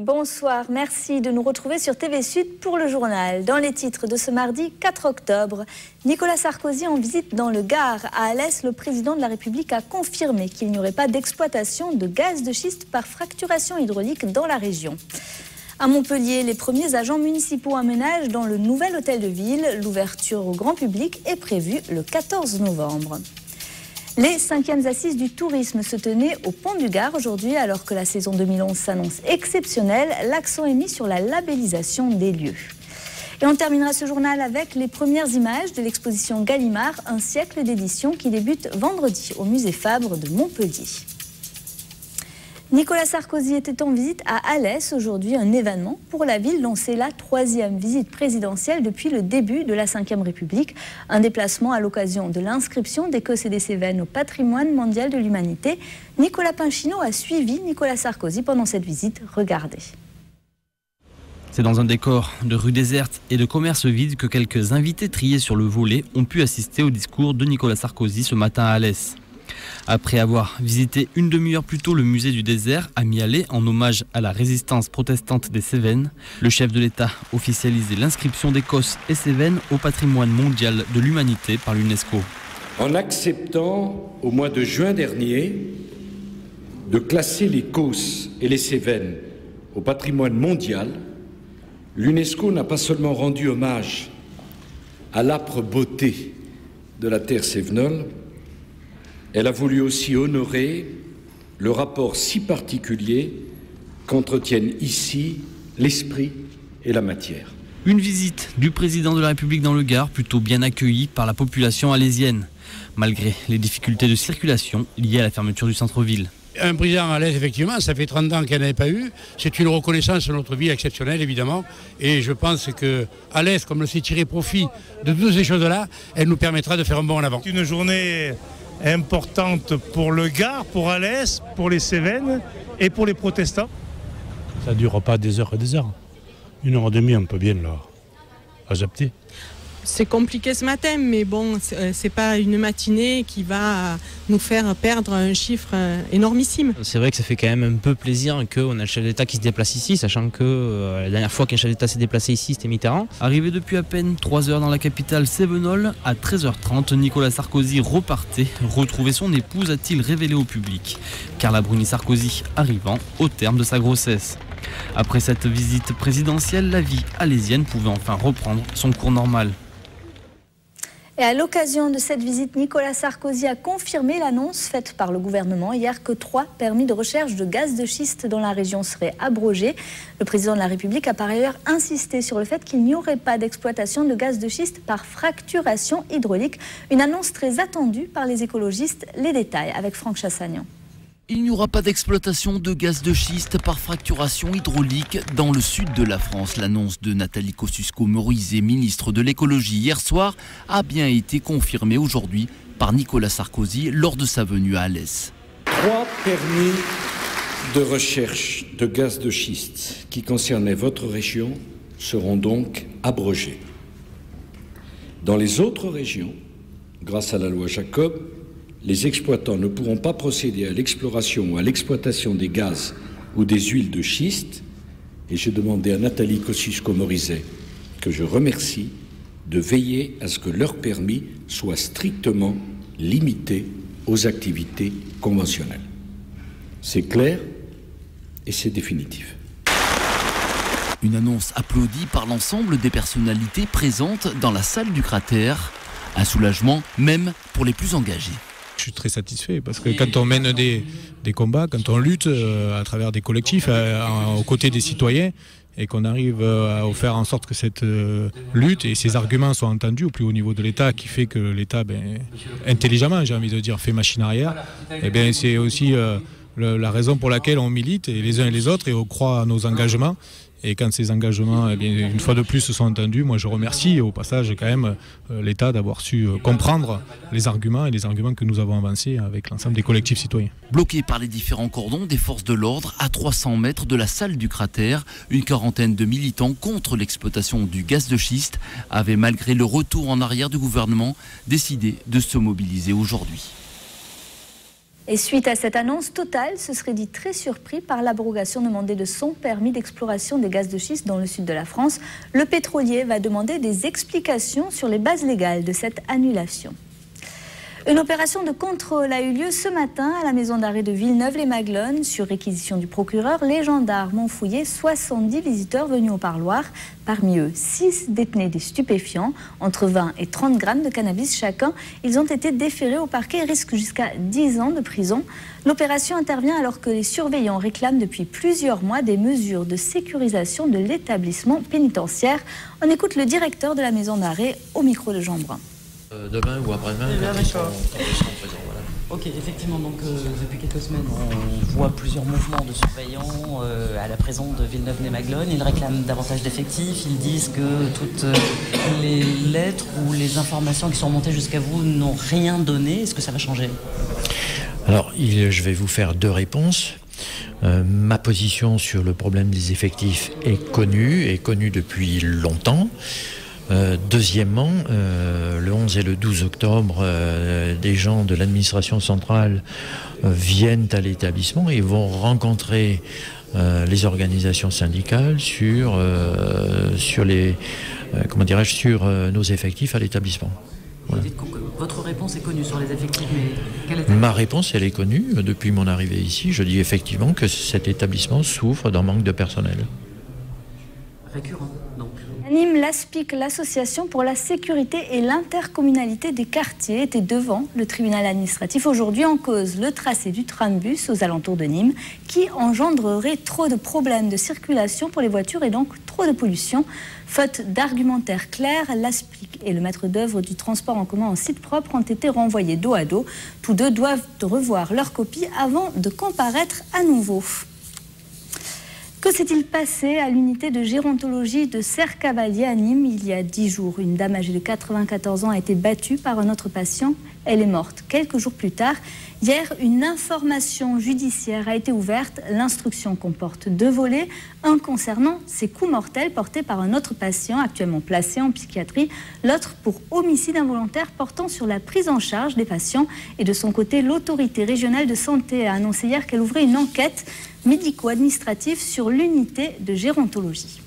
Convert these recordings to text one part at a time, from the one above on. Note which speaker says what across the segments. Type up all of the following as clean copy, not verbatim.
Speaker 1: bonsoir. Merci de nous retrouver sur TV Sud pour le journal. Dans les titres de ce mardi 4 octobre, Nicolas Sarkozy en visite dans le Gard. À Alès, le président de la République a confirmé qu'il n'y aurait pas d'exploitation de gaz de schiste par fracturation hydraulique dans la région. À Montpellier, les premiers agents municipaux aménagent dans le nouvel hôtel de ville. L'ouverture au grand public est prévue le 14 novembre. Les 5e assises du tourisme se tenaient au Pont du Gard aujourd'hui, alors que la saison 2011 s'annonce exceptionnelle. L'accent est mis sur la labellisation des lieux. Et on terminera ce journal avec les premières images de l'exposition Gallimard, un siècle d'édition qui débute vendredi au musée Fabre de Montpellier. Nicolas Sarkozy était en visite à Alès aujourd'hui, un événement pour la ville dont c'est la 3e visite présidentielle depuis le début de la Ve République. Un déplacement à l'occasion de l'inscription d'Écosse et des Cévennes au patrimoine mondial de l'humanité. Nicolas Pinchino a suivi Nicolas Sarkozy pendant cette visite. Regardez.
Speaker 2: C'est dans un décor de rue déserte et de commerce vide que quelques invités triés sur le volet ont pu assister au discours de Nicolas Sarkozy ce matin à Alès. Après avoir visité une demi-heure plus tôt le musée du désert à Mialet en hommage à la résistance protestante des Cévennes, le chef de l'État officialisait l'inscription d'Écosse et Cévennes au patrimoine mondial de l'humanité par l'UNESCO.
Speaker 3: En acceptant au mois de juin dernier de classer l'Écosse et les Cévennes au patrimoine mondial, l'UNESCO n'a pas seulement rendu hommage à l'âpre beauté de la terre cévenole, elle a voulu aussi honorer le rapport si particulier qu'entretiennent ici l'esprit et la matière.
Speaker 2: Une visite du président de la République dans le Gard, plutôt bien accueillie par la population alésienne, malgré les difficultés de circulation liées à la fermeture du centre-ville.
Speaker 4: Un président à Alès, effectivement, ça fait 30 ans qu'elle n'avait pas eu. C'est une reconnaissance de notre ville exceptionnelle, évidemment. Et je pense que Alès, comme le sait tirer profit de toutes ces choses-là, elle nous permettra de faire un bond en avant.
Speaker 5: C'est une journée importante pour le Gard, pour Alès, pour les Cévennes et pour les protestants.
Speaker 6: Ça ne durera pas des heures et des heures. 1h30, on peut bien là, adapter.
Speaker 7: C'est compliqué ce matin, mais bon, c'est pas une matinée qui va nous faire perdre un chiffre énormissime.
Speaker 8: C'est vrai que ça fait quand même un peu plaisir qu'on a le chef d'État qui se déplace ici, sachant que la dernière fois qu'un chef d'État s'est déplacé ici, c'était Mitterrand.
Speaker 2: Arrivé depuis à peine 3 heures dans la capitale cévenole, à 13h30, Nicolas Sarkozy repartait. Retrouver son épouse, a-t-il révélé au public. Carla Bruni-Sarkozy arrivant au terme de sa grossesse. Après cette visite présidentielle, la vie alésienne pouvait enfin reprendre son cours normal.
Speaker 1: Et à l'occasion de cette visite, Nicolas Sarkozy a confirmé l'annonce faite par le gouvernement hier que 3 permis de recherche de gaz de schiste dans la région seraient abrogés. Le président de la République a par ailleurs insisté sur le fait qu'il n'y aurait pas d'exploitation de gaz de schiste par fracturation hydraulique. Une annonce très attendue par les écologistes. Les détails avec Franck Chassagnan.
Speaker 9: Il n'y aura pas d'exploitation de gaz de schiste par fracturation hydraulique dans le sud de la France. L'annonce de Nathalie Kosciusko-Morizet, ministre de l'écologie hier soir, a bien été confirmée aujourd'hui par Nicolas Sarkozy lors de sa venue à Alès.
Speaker 3: 3 permis de recherche de gaz de schiste qui concernaient votre région seront donc abrogés. Dans les autres régions, grâce à la loi Jacob, les exploitants ne pourront pas procéder à l'exploration ou à l'exploitation des gaz ou des huiles de schiste. Et j'ai demandé à Nathalie Kosciusko-Morizet, que je remercie, de veiller à ce que leur permis soit strictement limité aux activités conventionnelles. C'est clair et c'est définitif.
Speaker 9: Une annonce applaudie par l'ensemble des personnalités présentes dans la salle du cratère. Un soulagement même pour les plus engagés.
Speaker 6: Je suis très satisfait parce que quand on mène des combats, quand on lutte à travers des collectifs aux côtés des citoyens et qu'on arrive à faire en sorte que cette lutte et ces arguments soient entendus au plus haut niveau de l'État, qui fait que l'État, intelligemment, j'ai envie de dire, fait machine arrière, et c'est aussi la raison pour laquelle on milite et les uns et les autres et on croit à nos engagements. Et quand ces engagements, une fois de plus, se sont entendus, moi je remercie au passage quand même l'État d'avoir su comprendre les arguments et les arguments que nous avons avancés avec l'ensemble des collectifs citoyens.
Speaker 9: Bloqués par les différents cordons des forces de l'ordre à 300 mètres de la salle du cratère, une quarantaine de militants contre l'exploitation du gaz de schiste avaient, malgré le retour en arrière du gouvernement, décidé de se mobiliser aujourd'hui.
Speaker 1: Et suite à cette annonce, Total se serait dit très surpris par l'abrogation demandée de son permis d'exploration des gaz de schiste dans le sud de la France. Le pétrolier va demander des explications sur les bases légales de cette annulation. Une opération de contrôle a eu lieu ce matin à la maison d'arrêt de Villeneuve-les-Maglones. Sur réquisition du procureur, les gendarmes ont fouillé 70 visiteurs venus au parloir. Parmi eux, 6 détenaient des stupéfiants, entre 20 et 30 grammes de cannabis chacun. Ils ont été déférés au parquet et risquent jusqu'à 10 ans de prison. L'opération intervient alors que les surveillants réclament depuis plusieurs mois des mesures de sécurisation de l'établissement pénitentiaire. On écoute le directeur de la maison d'arrêt au micro de Jean Brun.
Speaker 10: Demain ou après-demain, quand ils seront présents. Voilà.
Speaker 11: Ok, effectivement, donc depuis quelques semaines, on voit plusieurs mouvements de surveillants à la prison de Villeneuve-les-Maglones. Ils réclament davantage d'effectifs. Ils disent que toutes les lettres ou les informations qui sont montées jusqu'à vous n'ont rien donné. Est-ce que ça va changer ?
Speaker 10: Alors, je vais vous faire 2 réponses. Ma position sur le problème des effectifs est connue depuis longtemps. Deuxièmement, le 11 et le 12 octobre, des gens de l'administration centrale viennent à l'établissement et vont rencontrer les organisations syndicales sur nos effectifs à l'établissement. Voilà.
Speaker 11: Vous dites que votre réponse est connue sur les effectifs, mais quelle est
Speaker 10: Ma réponse, elle est connue depuis mon arrivée ici. Je dis effectivement que cet établissement souffre d'un manque de personnel.
Speaker 11: Récurrent, donc.
Speaker 1: À Nîmes, l'ASPIC, l'association pour la sécurité et l'intercommunalité des quartiers, était devant le tribunal administratif. Aujourd'hui, en cause le tracé du trambus aux alentours de Nîmes, qui engendrerait trop de problèmes de circulation pour les voitures et donc trop de pollution. Faute d'argumentaire clair, l'ASPIC et le maître d'œuvre du transport en commun en site propre ont été renvoyés dos à dos. Tous deux doivent revoir leur copie avant de comparaître à nouveau. Que s'est-il passé à l'unité de gérontologie de Serre-Cavalier à Nîmes il y a 10 jours ? Une dame âgée de 94 ans a été battue par un autre patient. Elle est morte quelques jours plus tard. Hier, une information judiciaire a été ouverte. L'instruction comporte 2 volets. Un concernant ces coups mortels portés par un autre patient actuellement placé en psychiatrie. L'autre pour homicide involontaire portant sur la prise en charge des patients. Et de son côté, l'autorité régionale de santé a annoncé hier qu'elle ouvrait une enquête médico-administrative sur l'unité de gérontologie.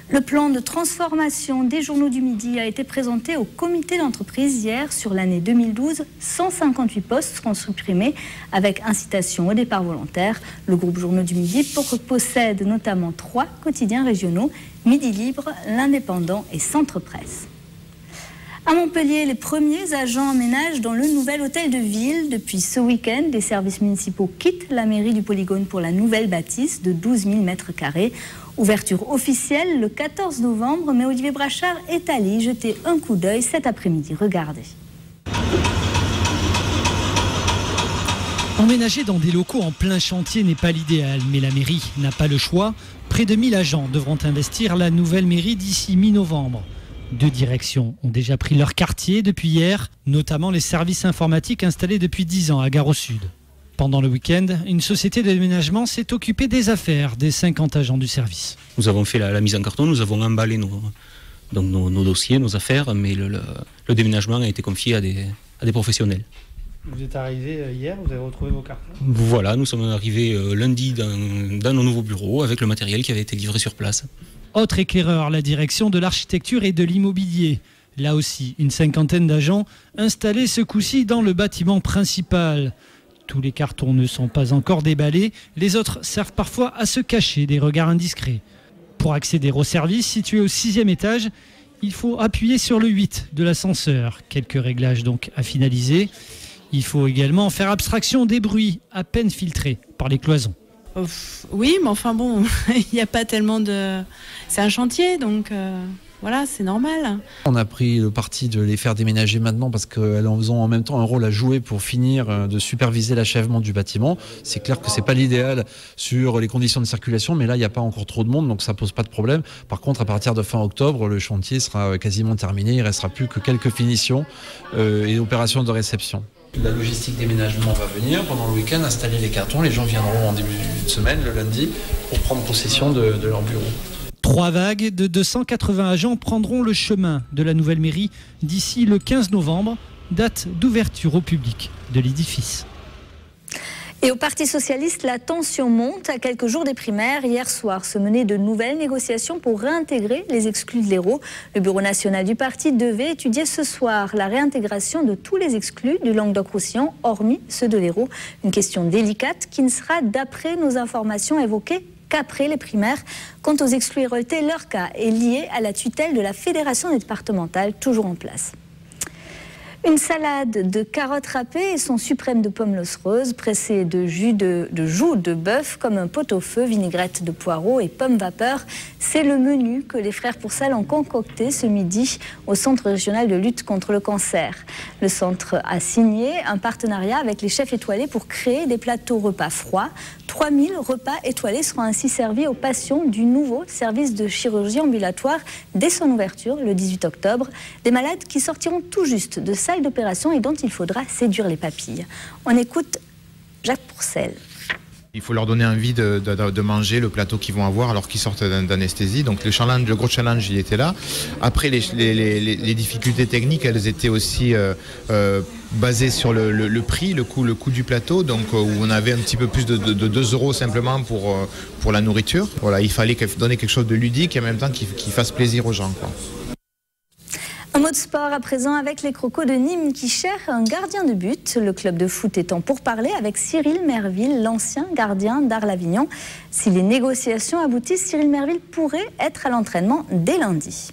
Speaker 1: Le plan de transformation des journaux du Midi a été présenté au comité d'entreprise hier. Sur l'année 2012, 158 postes seront supprimés avec incitation au départ volontaire. Le groupe Journaux du Midi possède notamment 3 quotidiens régionaux, Midi Libre, L'Indépendant et Centre Presse. À Montpellier, les premiers agents emménagent dans le nouvel hôtel de ville. Depuis ce week-end, les services municipaux quittent la mairie du Polygone pour la nouvelle bâtisse de 12 000 mètres carrés. Ouverture officielle le 14 novembre, mais Olivier Brachard est allé y jeter un coup d'œil cet après-midi. Regardez.
Speaker 12: Emménager dans des locaux en plein chantier n'est pas l'idéal, mais la mairie n'a pas le choix. Près de 1000 agents devront investir la nouvelle mairie d'ici mi-novembre. 2 directions ont déjà pris leur quartier depuis hier, notamment les services informatiques installés depuis 10 ans à Gare au Sud. Pendant le week-end, une société de déménagement s'est occupée des affaires des 50 agents du service.
Speaker 13: Nous avons fait la mise en carton, nous avons emballé nos dossiers, nos affaires, mais le déménagement a été confié à des professionnels.
Speaker 12: Vous êtes arrivé hier, vous avez retrouvé vos cartons ?
Speaker 13: Voilà, nous sommes arrivés lundi dans nos nouveaux bureaux avec le matériel qui avait été livré sur place.
Speaker 12: Autre éclaireur, la direction de l'architecture et de l'immobilier. Là aussi, une 50aine d'agents installés ce coup-ci dans le bâtiment principal. Tous les cartons ne sont pas encore déballés, les autres servent parfois à se cacher des regards indiscrets. Pour accéder au service situé au 6e étage, il faut appuyer sur le 8 de l'ascenseur. Quelques réglages donc à finaliser. Il faut également faire abstraction des bruits à peine filtrés par les cloisons.
Speaker 7: Oui, mais enfin bon, il n'y a pas tellement de... C'est un chantier, donc voilà, c'est normal.
Speaker 14: On a pris le parti de les faire déménager maintenant parce qu'elles ont en même temps un rôle à jouer pour finir de superviser l'achèvement du bâtiment. C'est clair que c'est pas l'idéal sur les conditions de circulation, mais là, il n'y a pas encore trop de monde, donc ça pose pas de problème. Par contre, à partir de fin octobre, le chantier sera quasiment terminé. Il ne restera plus que quelques finitions et opérations de réception. La logistique déménagement va venir pendant le week-end, installer les cartons. Les gens viendront en début de semaine, le lundi, pour prendre possession de leur bureau.
Speaker 12: 3 vagues de 280 agents prendront le chemin de la nouvelle mairie d'ici le 15 novembre, date d'ouverture au public de l'édifice.
Speaker 1: Et au Parti socialiste, la tension monte à quelques jours des primaires. Hier soir se menaient de nouvelles négociations pour réintégrer les exclus de l'Hérault. Le bureau national du parti devait étudier ce soir la réintégration de tous les exclus du Languedoc-Roussillon, hormis ceux de l'Hérault. Une question délicate qui ne sera, d'après nos informations, évoquée qu'après les primaires. Quant aux exclus héroltais, leur cas est lié à la tutelle de la fédération départementale, toujours en place. Une salade de carottes râpées et son suprême de pommes roses, pressé de jus de joues de bœuf comme un pot-au-feu, vinaigrette de poireaux et pommes vapeur. C'est le menu que les frères Poursal ont concocté ce midi au Centre régional de lutte contre le cancer. Le centre a signé un partenariat avec les chefs étoilés pour créer des plateaux repas froids. 3000 repas étoilés seront ainsi servis aux patients du nouveau service de chirurgie ambulatoire dès son ouverture le 18 octobre. Des malades qui sortiront tout juste de salle d'opération et dont il faudra séduire les papilles. On écoute Jacques Pourcel.
Speaker 15: Il faut leur donner envie de manger le plateau qu'ils vont avoir alors qu'ils sortent d'anesthésie. Donc le gros challenge, il était là. Après, les difficultés techniques, elles étaient aussi basées sur le prix, le coût du plateau. Donc où on avait un petit peu plus de 2 € simplement pour la nourriture. Voilà, il fallait donner quelque chose de ludique et en même temps qui fasse plaisir aux gens, quoi.
Speaker 1: Un mot de sport à présent avec les Crocos de Nîmes qui cherchent un gardien de but. Le club de foot est en pourparlers avec Cyril Merville, l'ancien gardien d'Arles-Avignon. Si les négociations aboutissent, Cyril Merville pourrait être à l'entraînement dès lundi.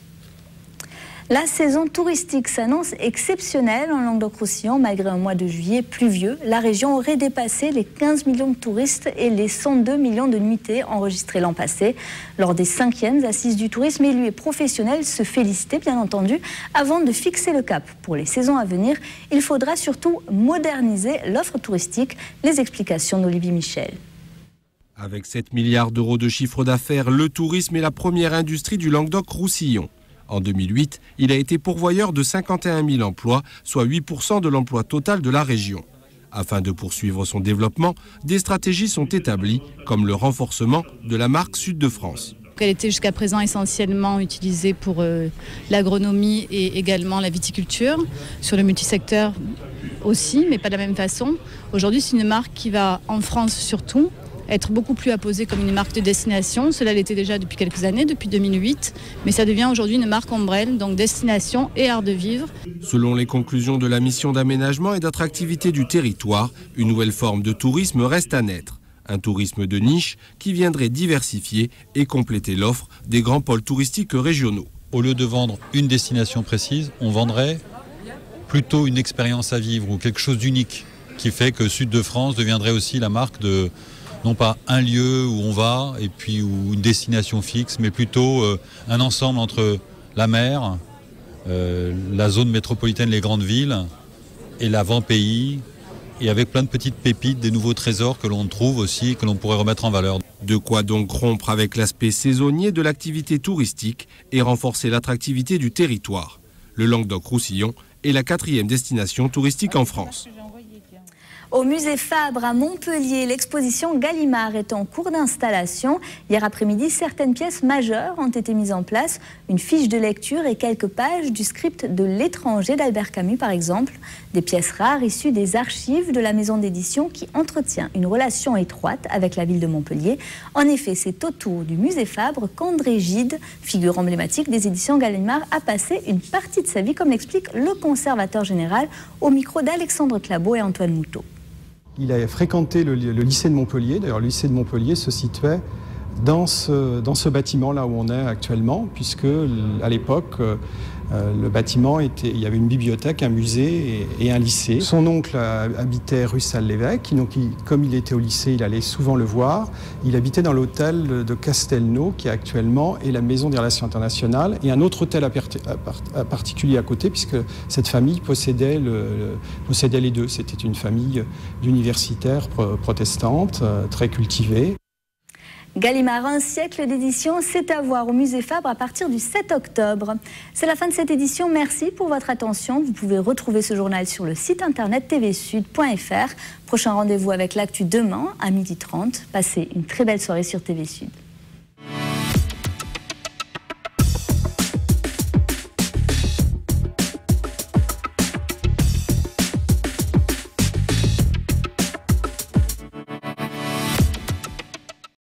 Speaker 1: La saison touristique s'annonce exceptionnelle en Languedoc-Roussillon. Malgré un mois de juillet pluvieux, la région aurait dépassé les 15 millions de touristes et les 102 millions de nuitées enregistrées l'an passé. Lors des 5e assises du tourisme, élus et professionnels se félicitaient bien entendu. Avant de fixer le cap pour les saisons à venir, il faudra surtout moderniser l'offre touristique. Les explications d'Olivier Michel.
Speaker 16: Avec 7 milliards d'euros de chiffre d'affaires, le tourisme est la première industrie du Languedoc-Roussillon. En 2008, il a été pourvoyeur de 51 000 emplois, soit 8% de l'emploi total de la région. Afin de poursuivre son développement, des stratégies sont établies, comme le renforcement de la marque Sud de France.
Speaker 17: Elle était jusqu'à présent essentiellement utilisée pour l'agronomie et également la viticulture, sur le multisecteur aussi, mais pas de la même façon. Aujourd'hui, c'est une marque qui va, en France surtout, être beaucoup plus apposée comme une marque de destination. Cela l'était déjà depuis quelques années, depuis 2008, mais ça devient aujourd'hui une marque ombrelle, donc destination et art de vivre.
Speaker 16: Selon les conclusions de la mission d'aménagement et d'attractivité du territoire, une nouvelle forme de tourisme reste à naître. Un tourisme de niche qui viendrait diversifier et compléter l'offre des grands pôles touristiques régionaux.
Speaker 18: Au lieu de vendre une destination précise, on vendrait plutôt une expérience à vivre ou quelque chose d'unique qui fait que Sud de France deviendrait aussi la marque de non pas un lieu où on va et puis ou une destination fixe, mais plutôt un ensemble entre la mer, la zone métropolitaine, les grandes villes et l'avant-pays, et avec plein de petites pépites, des nouveaux trésors que l'on trouve aussi, que l'on pourrait remettre en valeur.
Speaker 16: De quoi donc rompre avec l'aspect saisonnier de l'activité touristique et renforcer l'attractivité du territoire. Le Languedoc-Roussillon est la 4e destination touristique en France.
Speaker 1: Au musée Fabre à Montpellier, l'exposition Gallimard est en cours d'installation. Hier après-midi, certaines pièces majeures ont été mises en place. Une fiche de lecture et quelques pages du script de L'étranger d'Albert Camus, par exemple. Des pièces rares issues des archives de la maison d'édition qui entretient une relation étroite avec la ville de Montpellier. En effet, c'est autour du musée Fabre qu'André Gide, figure emblématique des éditions Gallimard, a passé une partie de sa vie, comme l'explique le conservateur général au micro d'Alexandre Clabaud et Antoine Moutot.
Speaker 19: Il a fréquenté le lycée de Montpellier. D'ailleurs, le lycée de Montpellier se situait dans ce bâtiment là où on est actuellement, puisque à l'époque, le bâtiment il y avait une bibliothèque, un musée et un lycée. Son oncle habitait rue Salle-l'Évêque, donc comme il était au lycée, il allait souvent le voir. Il habitait dans l'hôtel de Castelnau, qui actuellement est la Maison des Relations Internationales, et un autre hôtel à particulier à côté, puisque cette famille possédait les deux. C'était une famille d'universitaires protestantes, très cultivée.
Speaker 1: Gallimard, un siècle d'édition, c'est à voir au musée Fabre à partir du 7 octobre. C'est la fin de cette édition. Merci pour votre attention. Vous pouvez retrouver ce journal sur le site internet tvsud.fr. Prochain rendez-vous avec l'actu demain à 12h30. Passez une très belle soirée sur TV Sud.